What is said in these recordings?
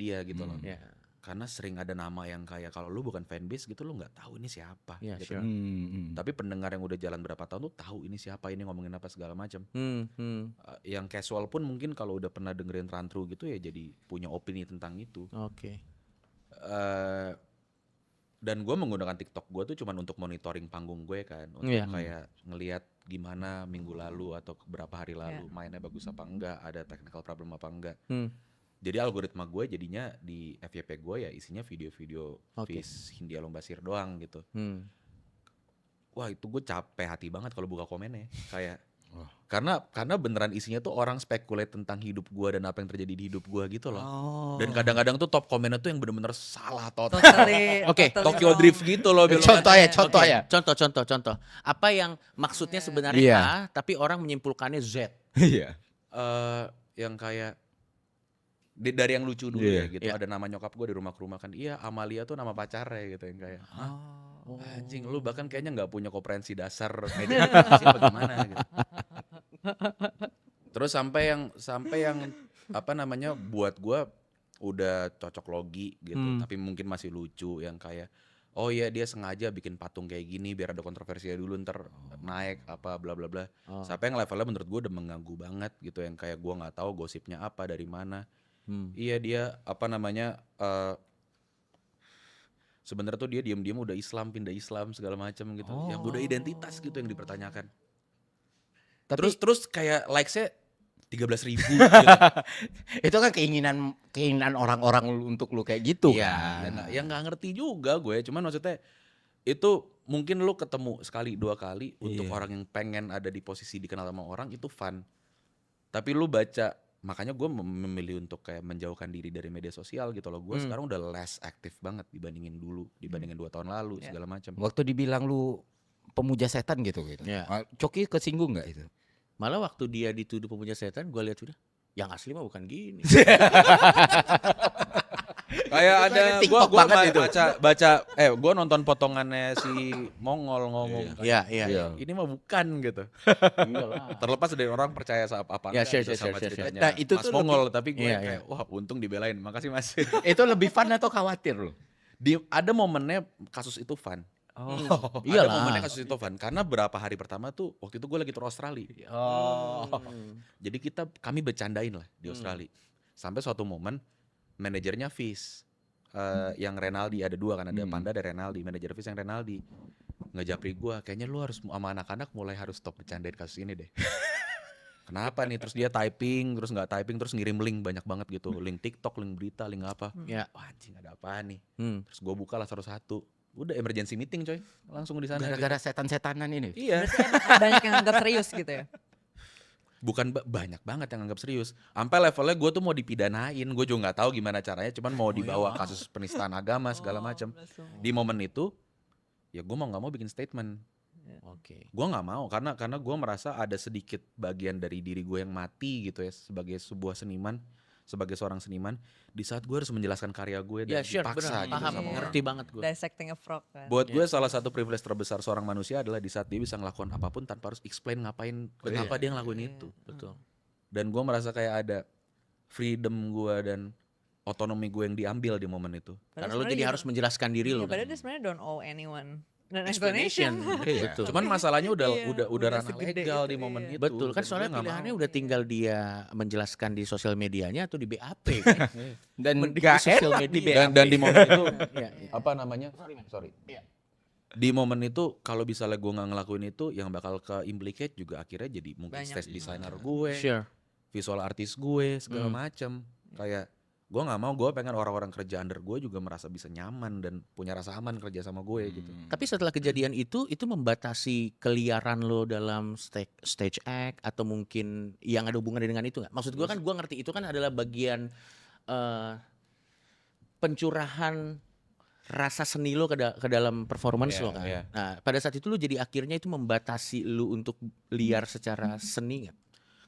dia gitu loh. Ya. Karena sering ada nama yang kayak kalau lu bukan fanbase gitu lu nggak tahu ini siapa Ya, gitu. sure. Tapi pendengar yang udah jalan berapa tahun tuh tahu ini siapa, ini ngomongin apa segala macam. Yang casual pun mungkin kalau udah pernah dengerin Run Through gitu ya jadi punya opini tentang itu. Oke. Dan gue menggunakan TikTok gue tuh cuman untuk monitoring panggung gue kan, untuk kayak ngelihat gimana minggu lalu atau beberapa hari lalu mainnya bagus apa enggak, ada technical problem apa enggak. Jadi algoritma gue jadinya di FYP gue ya isinya video-video Fis Hindia Lombasir doang gitu. Wah itu gue capek hati banget kalau buka komennya kayak karena beneran isinya tuh orang spekulate tentang hidup gue dan apa yang terjadi di hidup gue gitu loh. Dan kadang-kadang tuh top komennya tuh yang bener-bener salah total. Oke, Tokyo Drift gitu loh. Contoh ya. Contoh. Apa yang maksudnya sebenarnya A, tapi orang menyimpulkannya Z. Iya. Yang kayak dari yang lucu dulu ya gitu. Ada nama nyokap gue di rumah ke rumah kan. Iya Amalia tuh nama pacarnya gitu yang kayak. Anjing lu bahkan kayaknya nggak punya komprehensi dasar media informasi bagaimana gitu. Terus sampai yang apa namanya buat gue udah cocok logi gitu, tapi mungkin masih lucu yang kayak oh iya dia sengaja bikin patung kayak gini biar ada kontroversinya dulu ntar naik apa bla bla bla. Sampai yang levelnya menurut gue udah mengganggu banget gitu yang kayak gue nggak tahu gosipnya apa dari mana. Iya dia apa namanya sebenarnya tuh dia diam-diam udah Islam, pindah Islam segala macam gitu. Yang udah identitas gitu yang dipertanyakan. Terus kayak likes-nya 13.000 gitu. Itu kan keinginan orang-orang untuk lu kayak gitu kan. Ya nggak ngerti juga gue, cuman maksudnya itu mungkin lu ketemu sekali dua kali untuk orang yang pengen ada di posisi dikenal sama orang itu fun. Tapi lu baca, makanya gue memilih untuk kayak menjauhkan diri dari media sosial gitu loh. Gue sekarang udah less aktif banget dibandingin dulu, dibandingin 2 tahun lalu segala macam. Waktu dibilang lu pemuja setan gitu. Coki kesinggung nggak itu? Malah waktu dia dituduh pemuja setan, gue lihat udah, yang asli mah bukan gini. Kayak ada TikTok gua banget itu. baca gue nonton potongannya si Mongol ngomong. Iya. Ini mah bukan gitu. Terlepas dari orang percaya sama apa Ya, enggak share. sama ceritanya Nah, itu Mas tuh Mongol tapi gue Iya, kayak wah untung dibelain. Makasih Mas. Itu lebih fun atau khawatir lu? Ada momennya kasus itu fun. Ada momennya kasus itu fun karena berapa hari pertama tuh waktu itu gue lagi tur Australia. Jadi kami bercandain lah di Australia. Sampai suatu momen manajernya Fis yang Renaldi ada 2 kan, ada Panda ada Renaldi. Manajer Fis yang Renaldi ngejapri gue, kayaknya lu harus sama anak-anak mulai harus stop bercandain kasus ini deh. Kenapa nih? Terus dia typing, terus nggak typing, terus ngirim link banyak banget gitu, link TikTok, link berita, link apa. Wah anjing ada apaan nih? Terus gue buka lah satu-satu. Udah emergency meeting coy, langsung di sana. Gara-gara setan-setanan ini. Iya. Banyak yang anggap serius gitu ya. Bukan banyak banget yang anggap serius. Sampai levelnya gue tuh mau dipidanain, gue juga nggak tahu gimana caranya, cuman mau dibawa kasus penistaan agama segala macam. Di momen itu, ya gue mau nggak mau bikin statement. Gue nggak mau karena gue merasa ada sedikit bagian dari diri gue yang mati gitu ya sebagai sebuah seniman. Sebagai seorang seniman, di saat gue harus menjelaskan karya gue dan dipaksa gitu sama orang. Ngerti banget gue. Dissecting a frog kan. Buat gue salah satu privilege terbesar seorang manusia adalah di saat dia bisa ngelakuin apapun tanpa harus explain ngapain, kenapa dia ngelakuin itu. Betul. Dan gue merasa kayak ada freedom gue dan otonomi gue yang diambil di momen itu. Karena lu jadi harus menjelaskan diri lu. Padahal dia sebenarnya don't owe anyone an Explanation. Betul. Cuman masalahnya udah ranah legal di momen itu. Betul kan, Dan soalnya gue nggak pilihannya mau. udah tinggal dia menjelaskan di sosial medianya atau di BAP kan. Dan Mending gak di sosial enak di media. BAP. Dan di momen itu Iya. apa namanya? Sorry. Di momen itu kalau misalnya gue nggak ngelakuin itu, yang bakal ke implicate juga akhirnya jadi mungkin Banyak. stage designer gue, Sure. visual artist gue segala macam. Kayak gue nggak mau, gue pengen orang-orang kerja under gue juga merasa bisa nyaman dan punya rasa aman kerja sama gue gitu. Tapi setelah kejadian itu membatasi keliaran lo dalam stage act atau mungkin yang ada hubungannya dengan itu nggak? Maksud gue kan, gue ngerti itu kan adalah bagian pencurahan rasa seni lo ke dalam performance lo kan. Iya. Nah pada saat itu lo jadi akhirnya itu membatasi lo untuk liar secara seni nggak?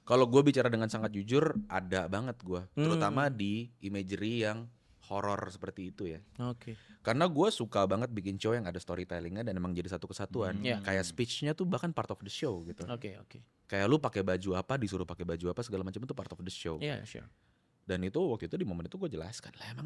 Kalau gue bicara dengan sangat jujur, ada banget gue, terutama di imagery yang horor seperti itu ya. Oke. Karena gue suka banget bikin show yang ada storytellingnya dan emang jadi satu kesatuan. Kayak speechnya tuh bahkan part of the show gitu. Oke. Kayak lu pakai baju apa, disuruh pakai baju apa segala macam itu part of the show. Iya, sure. Dan itu waktu itu di momen itu gue jelaskan lah emang